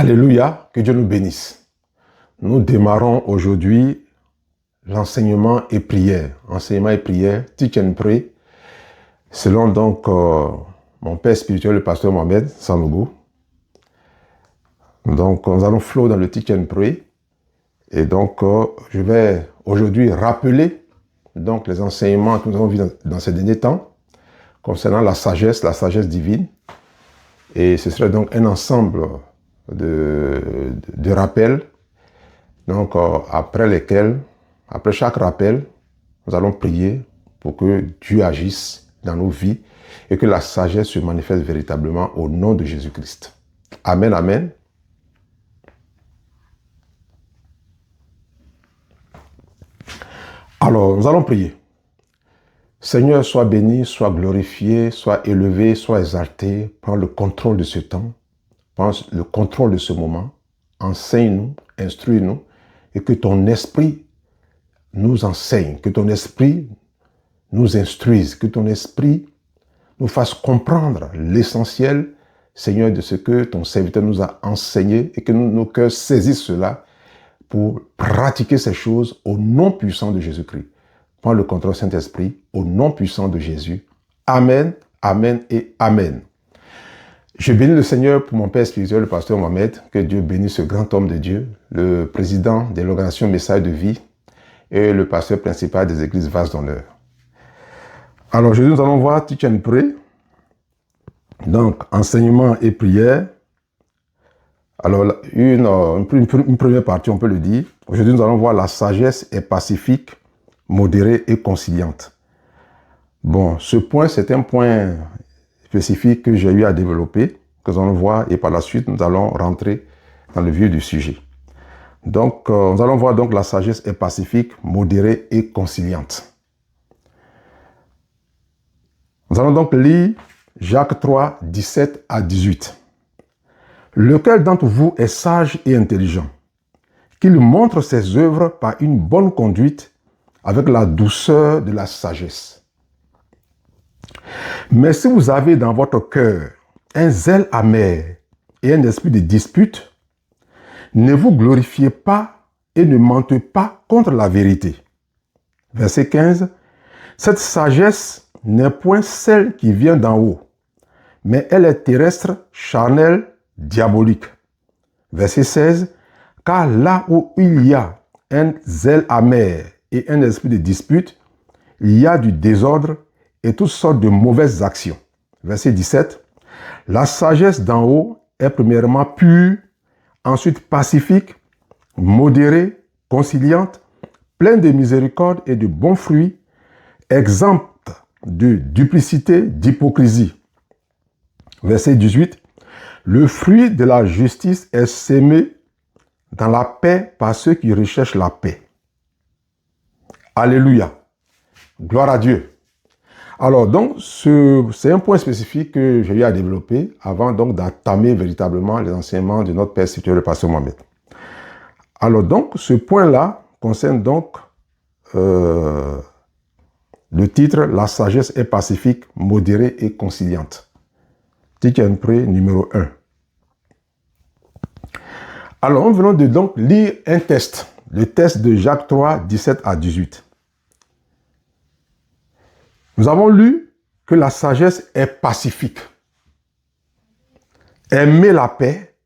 Alléluia, que Dieu nous bénisse. Nous démarrons aujourd'hui l'enseignement et prière. Enseignement et prière, teach and pray, selon donc mon père spirituel, le pasteur Mohamed Sanogo. Donc nous allons flow dans le teach and pray. Et donc je vais aujourd'hui rappeler donc les enseignements que nous avons vus dans ces derniers temps concernant la sagesse divine. Et ce serait donc un ensemble de rappels, donc après chaque rappel, nous allons prier pour que Dieu agisse dans nos vies et que la sagesse se manifeste véritablement au nom de Jésus-Christ. Amen, amen. Alors, nous allons prier. Seigneur, sois béni, sois glorifié, sois élevé, sois exalté. Prends le contrôle de ce temps, prends le contrôle de ce moment. Enseigne-nous, instruis-nous et que ton esprit nous enseigne, que ton esprit nous instruise, que ton esprit nous fasse comprendre l'essentiel, Seigneur, de ce que ton serviteur nous a enseigné et que nos cœurs saisissent cela pour pratiquer ces choses au nom puissant de Jésus-Christ. Prends le contrôle, Saint-Esprit, au nom puissant de Jésus. Amen, amen et amen. Je bénis le Seigneur pour mon père spirituel, le pasteur Mohamed. Que Dieu bénisse ce grand homme de Dieu, le président de l'organisation Message de Vie et le pasteur principal des églises Vase d'Honneur. Alors aujourd'hui, nous allons voir Teach and Pray. Donc, enseignement et prière. Alors, une première partie, on peut le dire. Aujourd'hui, nous allons voir la sagesse est pacifique, modérée et conciliante. Bon, ce point, c'est un point spécifique que j'ai eu à développer, que nous allons voir, et par la suite, nous allons rentrer dans le vif du sujet. Donc, nous allons voir donc la sagesse est pacifique, modérée et conciliante. Nous allons donc lire Jacques 3, 17 à 18. Lequel d'entre vous est sage et intelligent, qu'il montre ses œuvres par une bonne conduite avec la douceur de la sagesse. Mais si vous avez dans votre cœur un zèle amer et un esprit de dispute, ne vous glorifiez pas et ne mentez pas contre la vérité. Verset 15. Cette sagesse n'est point celle qui vient d'en haut, mais elle est terrestre, charnelle, diabolique. Verset 16. Car là où il y a un zèle amer et un esprit de dispute, il y a du désordre et toutes sortes de mauvaises actions. Verset 17. La sagesse d'en haut est premièrement pure, ensuite pacifique, modérée, conciliante, pleine de miséricorde et de bons fruits, exempte de duplicité, d'hypocrisie. Verset 18. Le fruit de la justice est sémé dans la paix par ceux qui recherchent la paix. Alléluia. Gloire à Dieu. Alors donc, c'est un point spécifique que j'ai eu à développer avant donc d'entamer véritablement les enseignements de notre père spirituel, le pasteur Mohamed. Alors donc, ce point-là concerne donc le titre « La sagesse est pacifique, modérée et conciliante ». Teach and Pray numéro 1. Alors, nous venons de donc lire un test, le test de Jacques 3, 17 à 18. Nous avons lu que la sagesse est pacifique. Aimer la paix,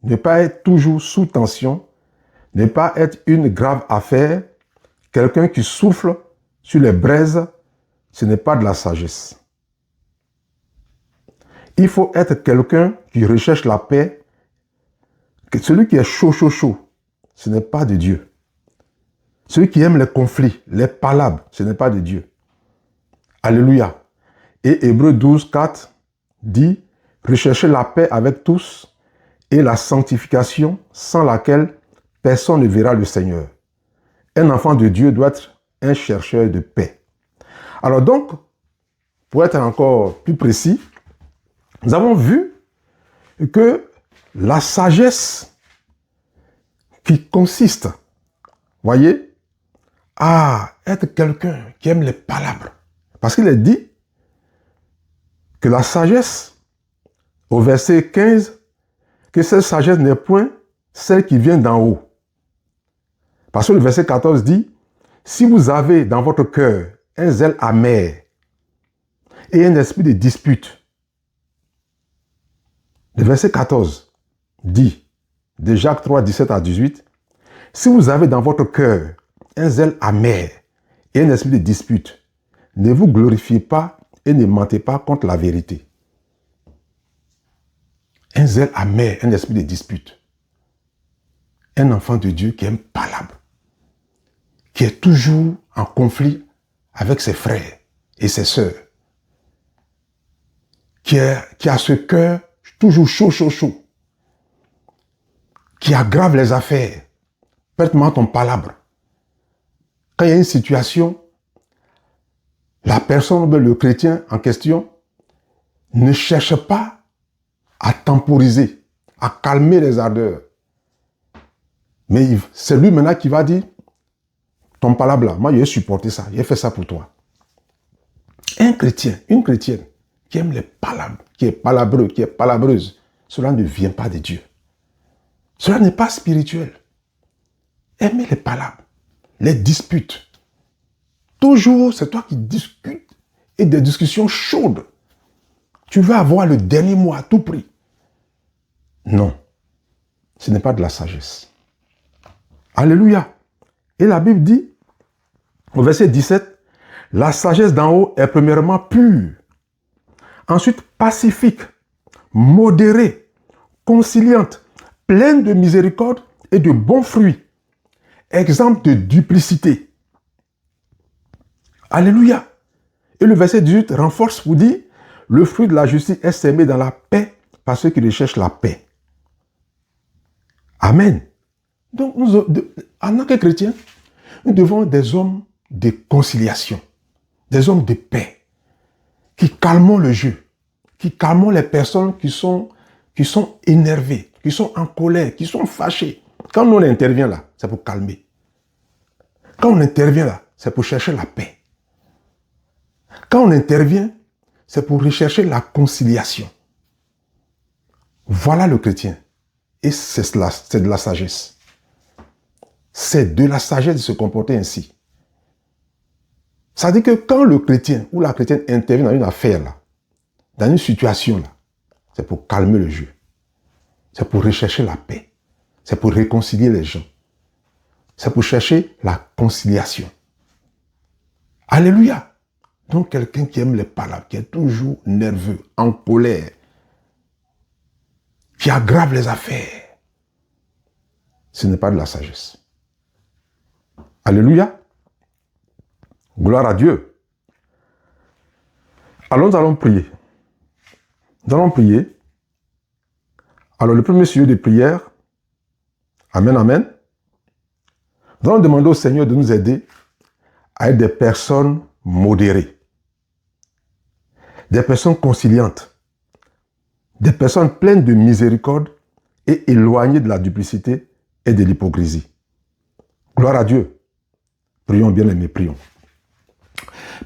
ne pas être toujours sous tension, ne pas être une grave affaire, quelqu'un qui souffle sur les braises, ce n'est pas de la sagesse. Il faut être quelqu'un qui recherche la paix. Celui qui est chaud, ce n'est pas de Dieu. Celui qui aime les conflits, les palabres, ce n'est pas de Dieu. Alléluia. Et Hébreux 12, 4 dit « Recherchez la paix avec tous et la sanctification sans laquelle personne ne verra le Seigneur. » Un enfant de Dieu doit être un chercheur de paix. Alors donc, pour être encore plus précis, nous avons vu que la sagesse qui consiste, voyez, à être quelqu'un qui aime les palabres. Parce qu'il est dit que la sagesse, au verset 15, que cette sagesse n'est point celle qui vient d'en haut. Parce que le verset 14 dit, si vous avez dans votre cœur un zèle amer et un esprit de dispute, le verset 14 dit, de Jacques 3, 17 à 18, si vous avez dans votre cœur un zèle amer et un esprit de dispute, ne vous glorifiez pas et ne mentez pas contre la vérité. Un zèle amer, un esprit de dispute. Un enfant de Dieu qui est impalable, qui est toujours en conflit avec ses frères et ses sœurs, qui a ce cœur toujours chaud, qui aggrave les affaires, pertement ton palabre. Quand il y a une situation, la personne, le chrétien en question, ne cherche pas à temporiser, à calmer les ardeurs. Mais c'est lui maintenant qui va dire, ton palabre là, moi j'ai supporté ça, j'ai fait ça pour toi. Un chrétien, une chrétienne, qui aime les palabres, qui est palabreux, qui est palabreuse, cela ne vient pas de Dieu. Cela n'est pas spirituel. Aimez les palabres, les disputes. Toujours, c'est toi qui discutes et des discussions chaudes. Tu veux avoir le dernier mot à tout prix. Non, ce n'est pas de la sagesse. Alléluia. Et la Bible dit, au verset 17, la sagesse d'en haut est premièrement pure, ensuite pacifique, modérée, conciliante, pleine de miséricorde et de bons fruits, exempte de duplicité. Alléluia. Et le verset 18 renforce pour dire, le fruit de la justice est semé dans la paix par ceux qui recherchent la paix. Amen. Donc, en tant que chrétiens, nous devons être des hommes de conciliation, des hommes de paix, qui calmons le jeu, qui calmons les personnes qui sont énervées, qui sont en colère, qui sont fâchées. Quand on intervient là, c'est pour calmer. Quand on intervient là, c'est pour chercher la paix. Quand on intervient, c'est pour rechercher la conciliation. Voilà le chrétien. Et c'est de la sagesse. C'est de la sagesse de se comporter ainsi. Ça veut dire que quand le chrétien ou la chrétienne intervient dans une affaire là, dans une situation là, c'est pour calmer le jeu. C'est pour rechercher la paix. C'est pour réconcilier les gens. C'est pour chercher la conciliation. Alléluia. Donc quelqu'un qui aime les palabres, qui est toujours nerveux, en colère, qui aggrave les affaires, ce n'est pas de la sagesse. Alléluia. Gloire à Dieu. Alors nous allons prier. Nous allons prier. Alors le premier sujet de prière, amen, amen. Nous allons demander au Seigneur de nous aider à être des personnes modérées, des personnes conciliantes, des personnes pleines de miséricorde et éloignées de la duplicité et de l'hypocrisie. Gloire à Dieu. Prions, bien-aimés, prions.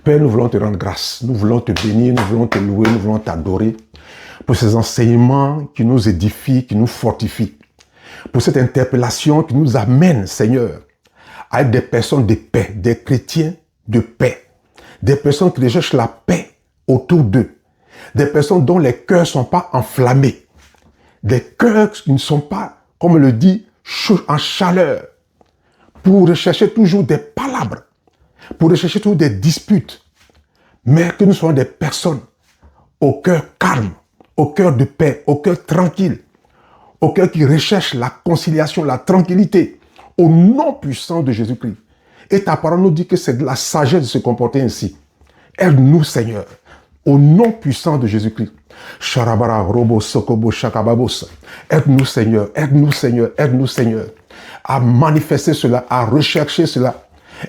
Père, nous voulons te rendre grâce, nous voulons te bénir, nous voulons te louer, nous voulons t'adorer pour ces enseignements qui nous édifient, qui nous fortifient, pour cette interpellation qui nous amène, Seigneur, à être des personnes de paix, des chrétiens de paix, des personnes qui recherchent la paix autour d'eux, des personnes dont les cœurs ne sont pas enflammés, des cœurs qui ne sont pas, comme on le dit, en chaleur, pour rechercher toujours des palabres, pour rechercher toujours des disputes, mais que nous soyons des personnes au cœur calme, au cœur de paix, au cœur tranquille, au cœur qui recherche la conciliation, la tranquillité, au nom puissant de Jésus-Christ. Et ta parole nous dit que c'est de la sagesse de se comporter ainsi. Aide-nous, Seigneur, au nom puissant de Jésus-Christ. Aide-nous, Seigneur, aide-nous, Seigneur, aide-nous, Seigneur, à manifester cela, à rechercher cela.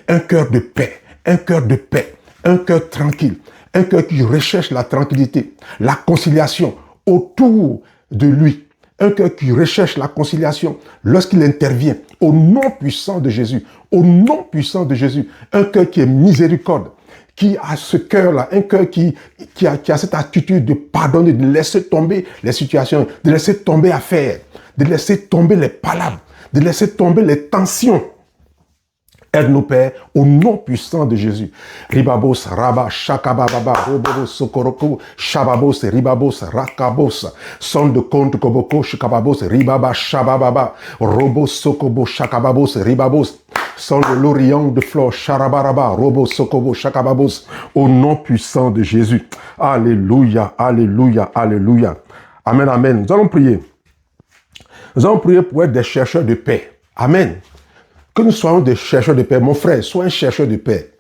Un cœur de paix, un cœur de paix, un cœur tranquille, un cœur qui recherche la tranquillité, la conciliation autour de lui. Un cœur qui recherche la conciliation lorsqu'il intervient au nom puissant de Jésus, au nom puissant de Jésus. Un cœur qui est miséricorde, qui a ce cœur-là, un cœur qui a cette attitude de pardonner, de laisser tomber les situations, de laisser tomber affaires, de laisser tomber les palabres, de laisser tomber les tensions. Aide-nous, Père, au nom puissant de Jésus. Ribabos, Rabba, Shakababa, Robobos, Sokoroko, Shababos, Ribabos, Rakabos, Son de compte Koboko, Shikababos, Ribaba, Shabababa, Robos, Sokobo, Shakababos, Ribabos, Son de l'Orient de Flore, Sharabaraba, Robos, Sokobo, Shakababos, au nom puissant de Jésus. Alléluia, Alléluia, Alléluia. Amen, Amen. Nous allons prier. Nous allons prier pour être des chercheurs de paix. Amen. Que nous soyons des chercheurs de paix. Mon frère, sois un chercheur de paix.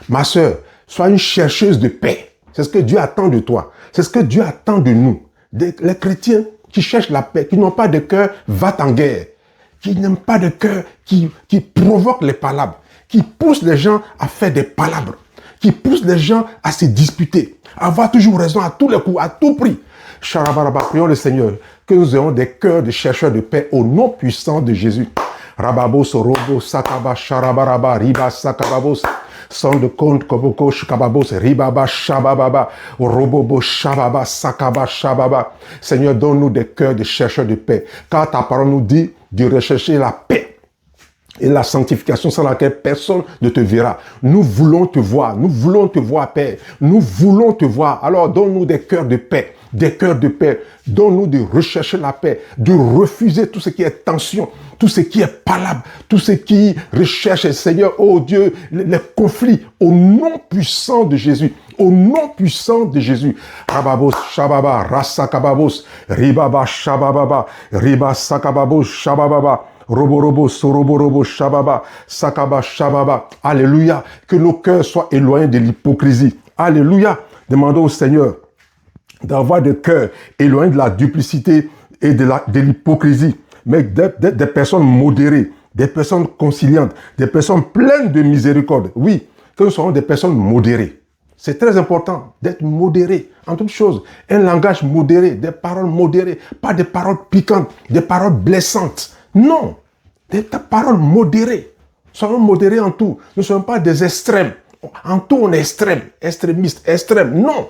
Ma soeur, sois une chercheuse de paix. C'est ce que Dieu attend de toi. C'est ce que Dieu attend de nous. Les chrétiens qui cherchent la paix, qui n'ont pas de cœur va en guerre, qui n'aiment pas de cœur, qui provoquent les palabres, qui poussent les gens à faire des palabres, qui poussent les gens à se disputer, à avoir toujours raison à tous les coups, à tout prix. Charabaraba, prions le Seigneur, que nous ayons des cœurs de chercheurs de paix au nom puissant de Jésus. Rababos, Robo, Sakaba, Sharabaraba, Riba, Sakababos, Son de compte, Koboko, Shkababos, Ribaba, Shabababa, Robobo, Shababa, Sakaba, Shababa. Seigneur, donne-nous des cœurs de chercheurs de paix, car ta parole nous dit de rechercher la paix et la sanctification sans laquelle personne ne te verra. Nous voulons te voir, Père. Nous voulons te voir. Alors, donne-nous des cœurs de paix. Des cœurs de paix. Donne-nous de rechercher la paix, de refuser tout ce qui est tension, tout ce qui est palabre, tout ce qui recherche, Seigneur, oh Dieu, les conflits, au nom puissant de Jésus. Au nom puissant de Jésus. Rababos, Shababa, Rasakababos, Ribaba, Shabababa, Riba, Sakababos, Shabababa. Robo, Soroborobo, Shababa, Sakaba, Shababa. Alléluia. Que nos cœurs soient éloignés de l'hypocrisie. Alléluia. Demandons au Seigneur d'avoir des cœurs éloignés de la duplicité et de l'hypocrisie, mais des personnes modérées, des personnes conciliantes, des personnes pleines de miséricorde. Oui, que nous soyons des personnes modérées. C'est très important d'être modéré en toutes choses. Un langage modéré, des paroles modérées, pas des paroles piquantes, des paroles blessantes. Non, des paroles modérées. Soyons modérés en tout. Nous ne sommes pas des extrêmes. En tout, on est extrême, extrémiste, extrême. Non.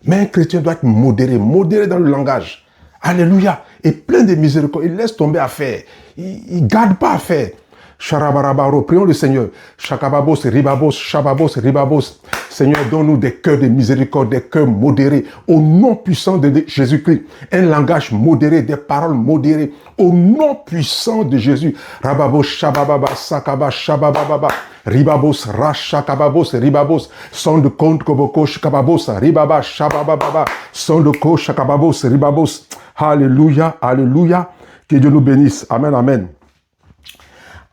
Mais un chrétien doit être modéré, modéré dans le langage. Alléluia. Et plein de miséricorde. Il laisse tomber à faire. Il ne garde pas à faire. Charabarabaro, prions le Seigneur. Chakababos, ribabos, shababos, ribabos. Seigneur, donne-nous des cœurs de miséricorde, des cœurs modérés, au nom puissant de Jésus-Christ. Un langage modéré, des paroles modérées, au nom puissant de Jésus. Rababos, shabababa, sakaba, shabababa. Ribabos, rachakababos, ribabos. Son de compte, koboko, shkababos, ribaba, shabababa. Son de ko, shakababos, ribabos. Alléluia, alléluia. Que Dieu nous bénisse. Amen, amen.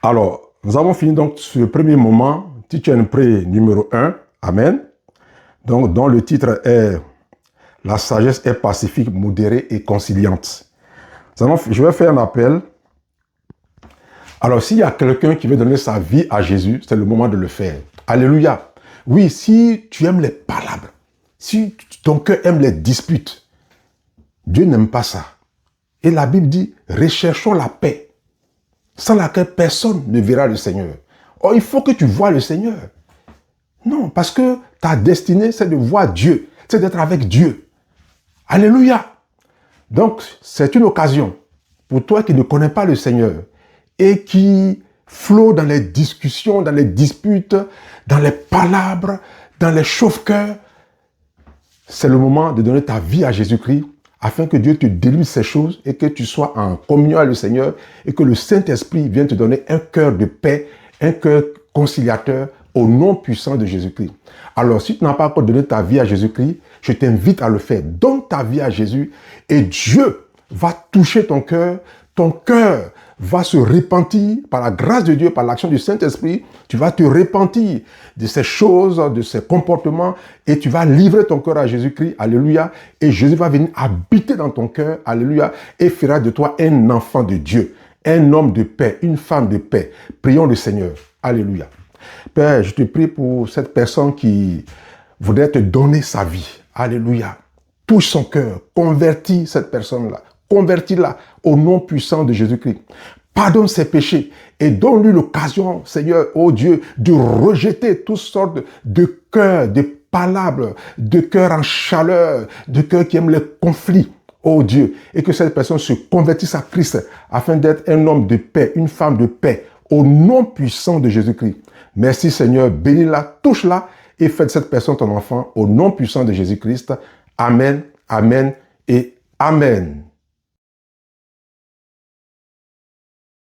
Alors, nous avons fini donc ce premier moment, Teach and Pray numéro 1. Amen. Donc, dont le titre est « La sagesse est pacifique, modérée et conciliante ». Je vais faire un appel. Alors, s'il y a quelqu'un qui veut donner sa vie à Jésus, c'est le moment de le faire. Alléluia. Oui, si tu aimes les palabres, si ton cœur aime les disputes, Dieu n'aime pas ça. Et la Bible dit « Recherchons la paix ». Sans laquelle personne ne verra le Seigneur. Or, il faut que tu vois le Seigneur. Non, parce que ta destinée, c'est de voir Dieu. C'est d'être avec Dieu. Alléluia. Donc, c'est une occasion pour toi qui ne connais pas le Seigneur et qui flot dans les discussions, dans les disputes, dans les palabres, dans les chauffe-cœurs. C'est le moment de donner ta vie à Jésus-Christ afin que Dieu te délivre ces choses et que tu sois en communion avec le Seigneur et que le Saint-Esprit vienne te donner un cœur de paix, un cœur conciliateur au nom puissant de Jésus-Christ. Alors, si tu n'as pas encore donné ta vie à Jésus-Christ, je t'invite à le faire. Donne ta vie à Jésus et Dieu va toucher ton cœur va se repentir par la grâce de Dieu, par l'action du Saint-Esprit. Tu vas te repentir de ces choses, de ces comportements et tu vas livrer ton cœur à Jésus-Christ. Alléluia. Et Jésus va venir habiter dans ton cœur. Alléluia. Et fera de toi un enfant de Dieu, un homme de paix, une femme de paix. Prions le Seigneur. Alléluia. Père, je te prie pour cette personne qui voudrait te donner sa vie. Alléluia. Touche son cœur. Convertis cette personne-là. Convertis-la au nom puissant de Jésus-Christ. Pardonne ses péchés et donne-lui l'occasion, Seigneur, oh Dieu, de rejeter toutes sortes de cœurs, de palabres, de cœurs en chaleur, de cœurs qui aiment les conflits. oh Dieu, et que cette personne se convertisse à Christ afin d'être un homme de paix, une femme de paix, au nom puissant de Jésus-Christ. Merci Seigneur, bénis-la, touche-la et fais de cette personne ton enfant au nom puissant de Jésus-Christ. Amen, amen et amen.